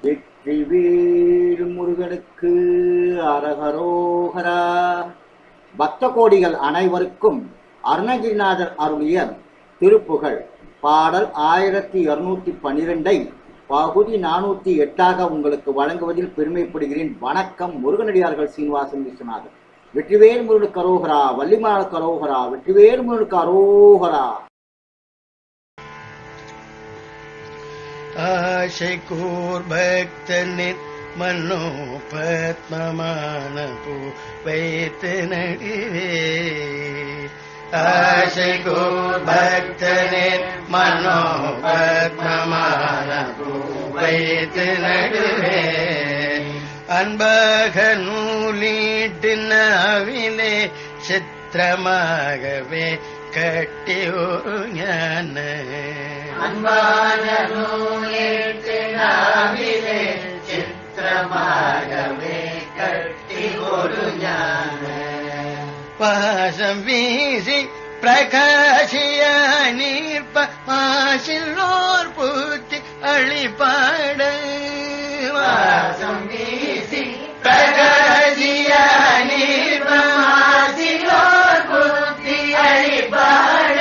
வெற்றிவேல் முருகனுக்கு அரகரோகரா. பக்த கோடிகள் அனைவருக்கும் அருணகிரிநாதர் அருளிய திருப்புகழ் பாடல் 1212 பகுதி 408 உங்களுக்கு வழங்குவதில் பெருமைப்படுகிறேன். வணக்கம். முருகனடியார்கள் சீனிவாசன் விஸ்வநாதன். வெற்றிவேல் முருகனுக்கு அரோகரா, வள்ளிமானுக்கு அரோகரா, வெற்றிவேல் முருகனுக்கு அரோகரா. ஆசை கூர் பக்தனின் மன்னோ பத்மமான பூ வைத்து நடுவே. ஆசை கூர் பக்தனின் மன்னோ பத்மமான பூ வைத்து நடுவே. அன்பாக நூலீட்டு நாவிலே சித்திரமாகவே கட்டி ஒரு ஞான. அன்பான நூலிட்டு நாவிலே சித்திரமாகவே கட்டி ஒரு ஞான. பாசம் வீசி பிரகாசிய நீர்ப்ப மாசில்லோர் பூத்தி அழிபாட. பாசம் வீசி பிரகாசிய நீர்ப்ப மாசில்லோர் பூத்தி அழிபாட.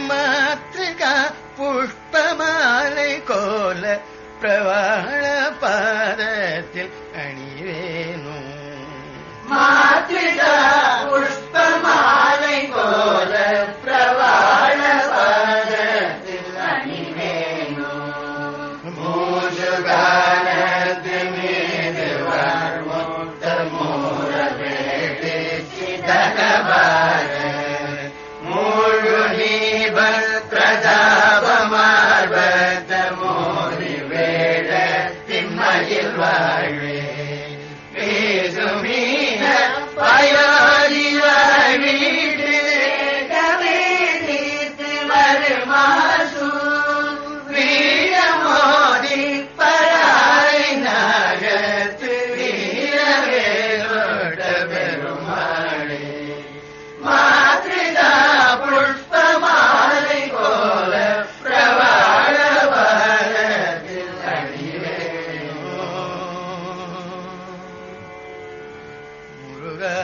மாத்ருகா புஷ்பமாலை கோல பிரவாள பாதத்தில் அணிவேனோ. மாத்ருகா புஷ்பமாலை கோல பிரவாள பாதத்தில் அணிவேனோ. மூஷுகானத்து மீது வாழ்முத்த மூர வேட்டு சிதகபார. மூழு நீபல் பிரதாபமார்பத்த மோதி வேட திண்மையில் வாழ்வே. பேசுமீன பயாதிவாய் வீட்டு வேகமே தீர்த்து வருமாசு. வீரமோதி பராய் நாகத்து வீரவேலோட பெருமாளே. மாத்ருகா புஷ்பமாலை கோல பிரவாள பாதத்தில் அணிவேனோ. முருகா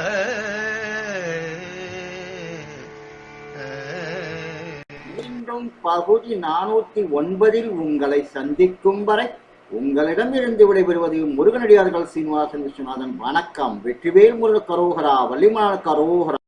மீண்டும் பகுதி 409 உங்களை சந்திக்கும் வரை உங்களிடமிருந்து விடைபெறுவது முருகனடியார்கள் சீனிவாசன் விஸ்வநாதன். வணக்கம். வெற்றிவேல் முருகனுக்கு அரோகரா, வள்ளிமானுக்கு அரோகரா.